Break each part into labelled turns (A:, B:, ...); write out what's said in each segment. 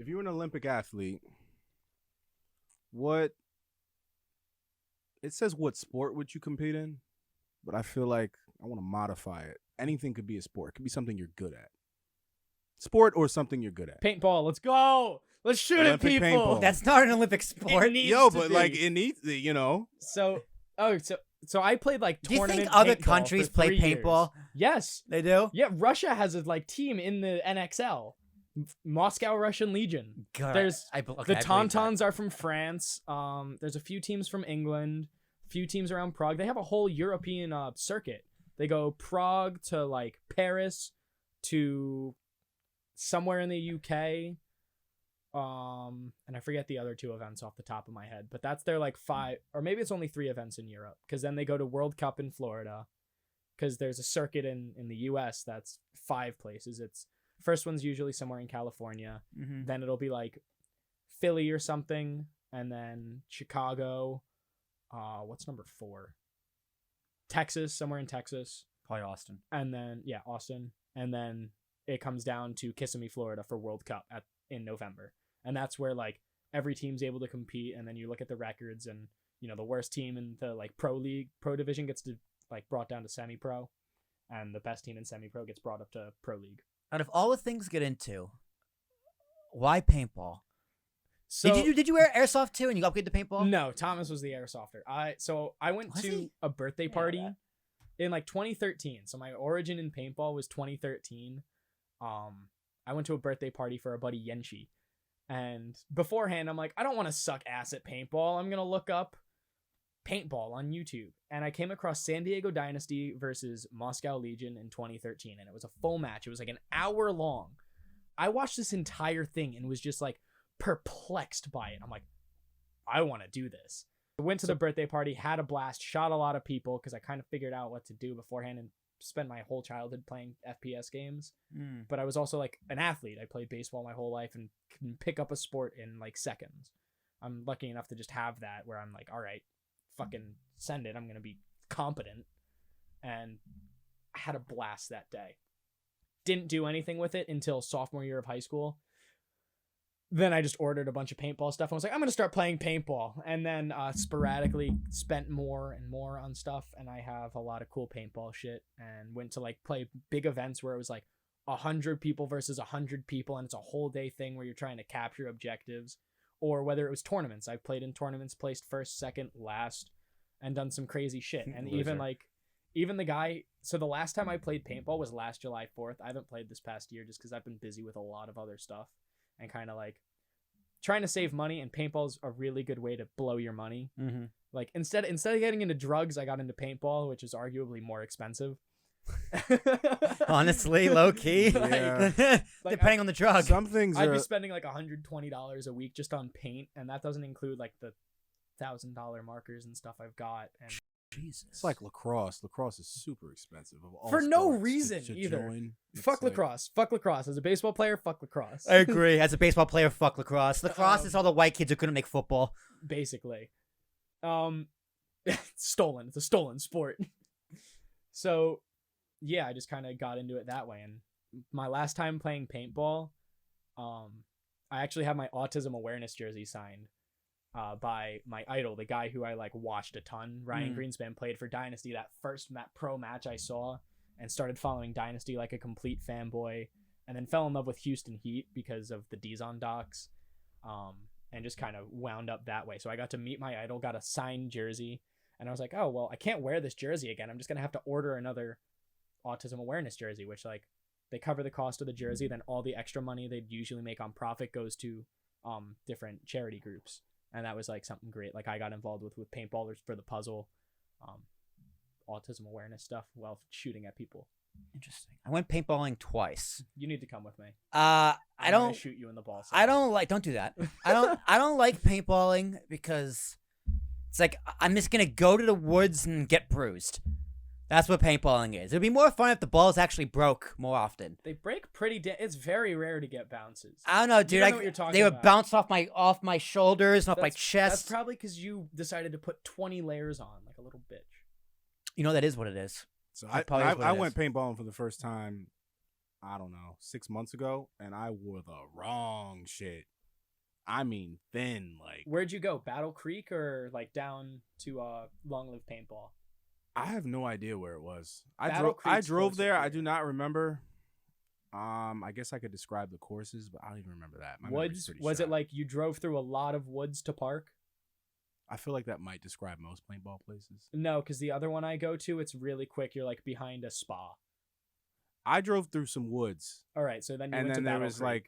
A: if you were an Olympic athlete, what it says what sport would you compete in? But I feel like I want to modify it. Anything could be a sport. It could be something you're good at. Sport or something you're good at.
B: Paintball. Let's go. Let's shoot
A: Olympic
B: at people.
A: paintball.
C: That's not an Olympic sport.
B: It needs
A: Yo,
B: to
A: but
B: be.
A: like it needs, you know.
B: So I played like
C: Do you
B: tournament.
C: think other
B: paintball
C: countries
B: for
C: play
B: 3 years.
C: paintball?
B: Yes.
C: They do?
B: Yeah, Russia has a like team in the NXL. Moscow Russian Legion.
C: God,
B: There's
C: I believe
B: the
C: that.
B: Tauntauns are from France. There's a few teams from England, a few teams around Prague. They have a whole European circuit. They go Prague to like Paris to somewhere in the UK. And I forget the other 2 events off the top of my head, but that's their like 5, or maybe it's only 3 events in Europe, because then they go to World Cup in Florida, because there's a circuit in the US that's 5 places. It's first one's usually somewhere in California, then it'll be like Philly or something, and then Chicago. What's number 4? Texas, somewhere in Texas.
C: Probably Austin.
B: And then Austin, and then it comes down to Kissimmee, Florida for World Cup in November. And that's where like every team's able to compete, and then you look at the records, and you know the worst team in the like pro division gets to like brought down to semi-pro, and the best team in semi-pro gets brought up to pro league.
C: Out of all the things to get into, why paintball?
B: So
C: Did you wear airsoft too and you upgrade to paintball?
B: No, Thomas was the airsofter. I went
C: Was
B: to
C: he?
B: a birthday party in like 2013. So my origin in paintball was 2013. I went to a birthday party for a buddy Yenshi. And beforehand, I'm like, I don't want to suck ass at paintball. I'm going to look up paintball on YouTube. And I came across San Diego Dynasty versus Moscow Legion in 2013. And it was a full match. It was like an hour long. I watched this entire thing and was just like perplexed by it. I'm like, I want to do this. I went to the birthday party, had a blast, shot a lot of people because I kind of figured out what to do beforehand and spent my whole childhood playing FPS games. But I was also like an athlete. I played baseball my whole life and can pick up a sport in like seconds. I'm lucky enough to just have that where I'm like, all right, fucking send it. I'm going to be competent. And I had a blast that day. Didn't do anything with it until sophomore year of high school. Then I just ordered a bunch of paintball stuff. I was like, I'm going to start playing paintball. And then sporadically spent more and more on stuff. And I have a lot of cool paintball shit. And went to like play big events where it was like 100 people versus 100 people. And it's a whole day thing where you're trying to capture objectives. Or whether it was tournaments. I've played in tournaments, placed first, second, last. And done some crazy shit. And even the guy... So the last time I played paintball was last July 4th. I haven't played this past year just because I've been busy with a lot of other stuff. And kind of like trying to save money, and paintball's a really good way to blow your money. Like instead of getting into drugs, I got into paintball, which is arguably more expensive.
C: Honestly, low key. Depending on the drug.
A: Some things
B: I'd be spending like $120 a week just on paint, and that doesn't include like the $1,000 markers and stuff I've got. And
C: Jesus.
A: It's like lacrosse. Lacrosse is super expensive. Of all
B: for no
A: sports
B: reason
A: to
B: either.
A: join.
B: Fuck lacrosse. Fuck lacrosse. As a baseball player, fuck lacrosse.
C: I agree. As a baseball player, fuck lacrosse. Lacrosse is all the white kids who couldn't make football.
B: Basically. Stolen. It's a stolen sport. So, yeah, I just kind of got into it that way. And my last time playing paintball, I actually have my autism awareness jersey signed by my idol, the guy who I like watched a ton. Ryan Greenspan played for Dynasty, that first pro match I saw, and started following Dynasty like a complete fanboy, and then fell in love with Houston Heat because of the Dizon docs, and just kind of wound up that way. So I got to meet my idol, got a signed jersey, and I was like, oh, well, I can't wear this jersey again. I'm just going to have to order another autism awareness jersey, which like they cover the cost of the jersey, then all the extra money they'd usually make on profit goes to different charity groups. And that was like something great. Like I got involved with paintballers for the puzzle, autism awareness stuff while shooting at people.
C: Interesting. I went paintballing twice.
B: You need to come with me.
C: I
B: I'm
C: don't
B: gonna shoot you in the ball.
C: don't do that. I don't like paintballing because it's like I'm just gonna go to the woods and get bruised. That's what paintballing is. It'd be more fun if the balls actually broke more often.
B: They break pretty. It's very rare to get bounces.
C: I don't know, dude.
B: You don't know what you're talking
C: they would
B: about.
C: bounce off my shoulders, and off my chest.
B: That's probably because you decided to put 20 layers on like a little bitch.
C: You know that is what it is.
A: So
C: That
A: I
C: probably is what it
A: went
C: is.
A: paintballing for the first time I don't know, 6 months ago, and I wore the wrong shit. I mean, thin, like.
B: Where'd you go? Battle Creek or like down to Long Live Paintball?
A: I have no idea where it was.
B: Battle
A: I
B: Creek's
A: drove
B: closer
A: there.
B: to
A: I
B: you.
A: do not remember. I guess I could describe the courses, but I don't even remember that. My memory's
B: Woods?
A: pretty
B: Was it
A: shot.
B: like you drove through a lot of woods to park?
A: I feel like that might describe most paintball places.
B: No, because the other one I go to, it's really quick. You're like behind a spa.
A: I drove through some woods,
B: All right, so then you
A: and
B: went
A: then
B: to
A: there
B: Battle
A: was
B: Creek.
A: like,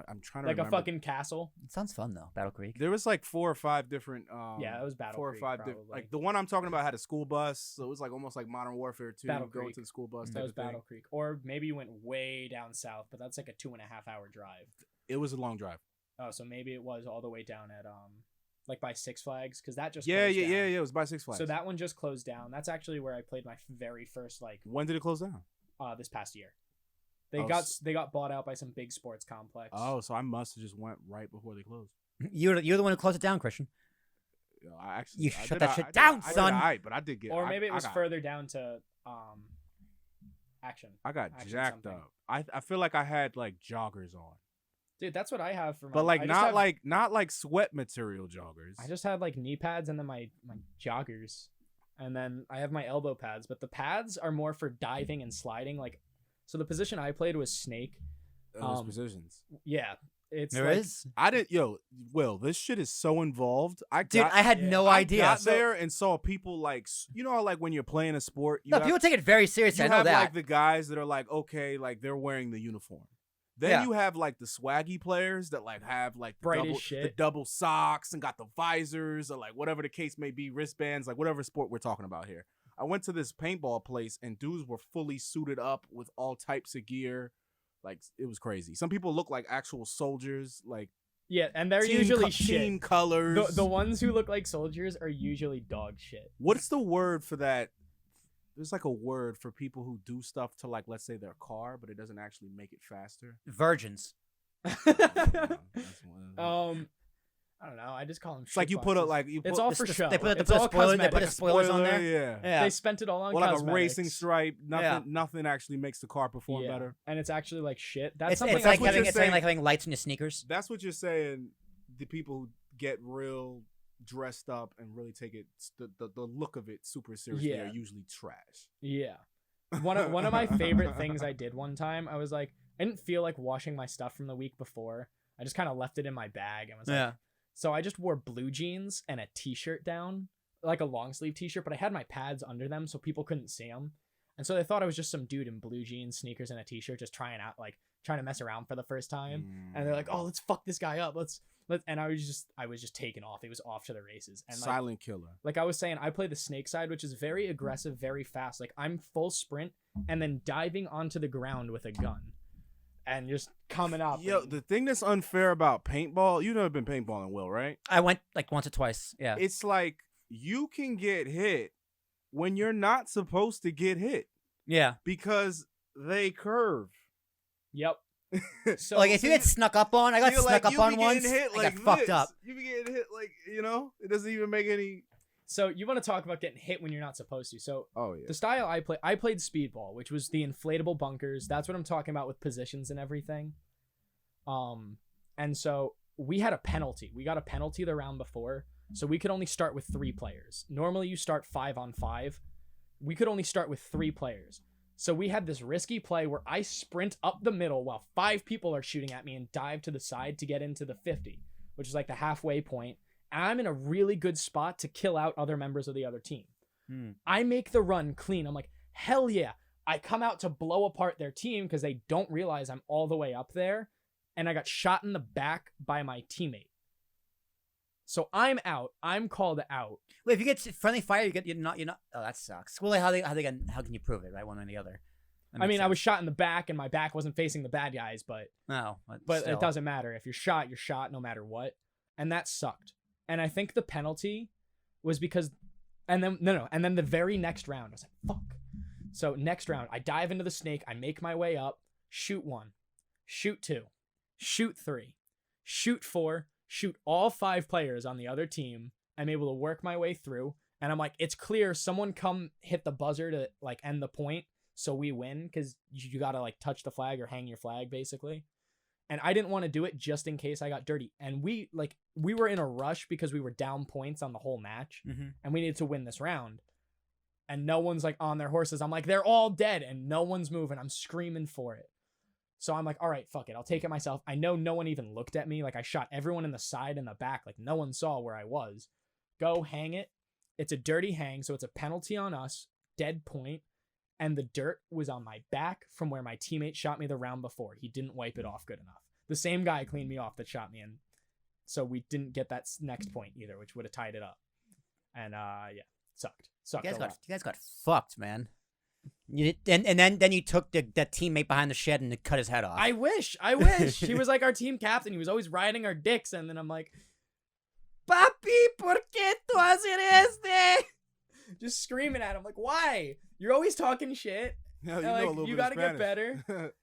A: I'm trying to
B: like a
A: remember.
B: fucking castle.
C: It sounds fun though, Battle Creek.
A: There was like 4 or 5 different.
B: Yeah, it was Battle
A: 4
B: Creek,
A: or 5
B: probably.
A: different. Like the one I'm talking about had a school bus, so it was like almost like Modern Warfare 2.
B: Battle
A: Going
B: Creek.
A: to the school bus.
B: That
A: Type
B: was
A: of thing.
B: Battle Creek, or maybe you went way down south, but that's like a 2.5 hour drive.
A: It was a long drive.
B: Oh, so maybe it was all the way down at like by Six Flags, because that just
A: Yeah.
B: closed down.
A: It was by Six Flags.
B: So that one just closed down. That's actually where I played my very first like
A: When did it close down?
B: this past year. They
A: Oh,
B: they got bought out by some big sports complex.
A: Oh, so I must have just went right before they closed.
C: You're the one who closed it down, Christian.
A: You know, I actually
C: You
A: I
C: shut
A: did
C: that
A: a-
C: shit
A: I did-
C: down,
A: I did
C: son.
A: alright, but I did get.
B: or
A: I-
B: maybe it
A: I
B: was
A: got-
B: further down to action.
A: I got
B: action
A: jacked
B: something.
A: up. I feel like I had like joggers on,
B: Dude, that's what I have for my.
A: but like
B: I just
A: not
B: have-
A: like not like sweat material joggers.
B: I just had like knee pads and then my joggers, and then I have my elbow pads. But the pads are more for diving and sliding. Like, so the position I played was snake.
A: Those positions.
B: Yeah, it's
C: There
B: like,
C: is?
A: I didn't. Yo, Will, this shit is so involved.
C: Dude, I had
B: yeah,
C: no
A: I
C: idea.
A: got there and saw people like you know how, like when you're playing a sport. You
C: No,
A: have,
C: people take it very seriously.
A: you
C: I know
A: have
C: that.
A: like the guys that are like okay, like they're wearing the uniform. Then
C: Yeah.
A: you have like the swaggy players that like have like the
B: Bright as
A: double, the
B: shit.
A: double socks and got the visors or like whatever the case may be, wristbands, like whatever sport we're talking about here. I went to this paintball place and dudes were fully suited up with all types of gear. Like it was crazy. Some people look like actual soldiers, like
B: yeah, and they're
A: team
B: usually
A: team
B: shit.
A: colors.
B: The ones who look like soldiers are usually dog shit.
A: What's the word for that? There's like a word for people who do stuff to like let's say their car, but it doesn't actually make it faster.
C: Virgins.
A: That's one.
B: I don't know. I just call them.
A: It's like you put a like you
B: It's
A: put
B: all for show.
C: They put
B: It's
C: a
B: all
C: spoiler. They put
B: cosmetic.
C: the spoilers on there.
A: Yeah.
C: Yeah.
B: They spent it all on
A: Or like
B: cosmetics.
A: a racing stripe. Nothing.
C: Yeah.
A: Nothing actually makes the car perform
B: Yeah.
A: better.
B: And it's actually like shit. That's
C: It's
B: something.
C: like
A: what
C: having
A: you're
C: it's like
A: saying.
C: having lights in your sneakers.
A: That's what you're saying. The people who get real dressed up and really take it the look of it super seriously
B: Yeah.
A: are usually trash.
B: Yeah. One of my favorite things I did one time, I was like, I didn't feel like washing my stuff from the week before. I just kind of left it in my bag and was like, so I just wore blue jeans and a t-shirt down, like a long sleeve t-shirt, but I had my pads under them so people couldn't see them. And so they thought I was just some dude in blue jeans, sneakers, and a t-shirt just trying to mess around for the first time. And they're like, "Oh, let's fuck this guy up. Let's." And I was just taken off. It was off to the races. And
A: Silent killer.
B: like I was saying, I play the snake side, which is very aggressive, very fast. Like I'm full sprint and then diving onto the ground with a gun and just coming up.
A: Yo,
B: and-
A: the thing that's unfair about paintball, you've never been paintballing, Will, right?
C: I went like once or twice. Yeah.
A: It's like you can get hit when you're not supposed to get hit
C: Yeah.
A: because they curve.
B: Yep. So
C: Like if you get snuck up on, I got
A: You're
C: snuck
A: like,
C: up
A: you
C: on
A: be
C: once.
A: getting hit
C: I
A: like
C: got fucked
A: this.
C: up.
A: You be getting hit like, it doesn't even make any.
B: so you want to talk about getting hit when you're not supposed to. So
A: Oh, yeah.
B: the style I played speedball, which was the inflatable bunkers. That's what I'm talking about with positions and everything. And so we had a penalty. We got a penalty the round before, so we could only start with 3 players. Normally you start 5-on-5. We could only start with 3 players. So we had this risky play where I sprint up the middle while 5 people are shooting at me and dive to the side to get into the 50, which is like the halfway point. And I'm in a really good spot to kill out other members of the other team. I make the run clean. I'm like, hell yeah. I come out to blow apart their team because they don't realize I'm all the way up there. And I got shot in the back by my teammate. So I'm out. I'm called out.
C: Wait, if you get friendly fire, you're not. Oh, that sucks. Well, how can you prove it, right? One or the other. That
B: I mean,
C: makes
B: I was
C: sense.
B: shot in the back and my back wasn't facing the bad guys, but
C: No,
B: but
C: still.
B: it doesn't matter. If you're shot no matter what. And that sucked. And I think the penalty was because and then the very next round I was like, fuck. So next round, I dive into the snake, I make my way up, shoot 1, shoot 2, shoot 3, shoot 4, shoot all 5 players on the other team. I'm able to work my way through, and I'm like, it's clear, someone come hit the buzzer to like end the point. so we win, because you gotta like touch the flag or hang your flag basically. And I didn't want to do it just in case I got dirty. And we were in a rush because we were down points on the whole match, and we needed to win this round. And no one's like on their horses. I'm like, they're all dead, and no one's moving. I'm screaming for it. So I'm like, all right, fuck it. I'll take it myself. I know no one even looked at me. Like, I shot everyone in the side and the back. Like, no one saw where I was. Go hang it. It's a dirty hang, so it's a penalty on us. Dead point. And the dirt was on my back from where my teammate shot me the round before. He didn't wipe it off good enough. The same guy cleaned me off that shot me in. So we didn't get that next point either, which would have tied it up. And, yeah, sucked.
C: You guys got fucked, man. You did, and then you took that teammate behind the shed and cut his head off.
B: I wish. He was like our team captain. He was always riding our dicks, and then I'm like, Papi, ¿por qué tú haces este? Just screaming at him, like, why? You're always talking shit.
A: Yeah,
B: like, you gotta get better.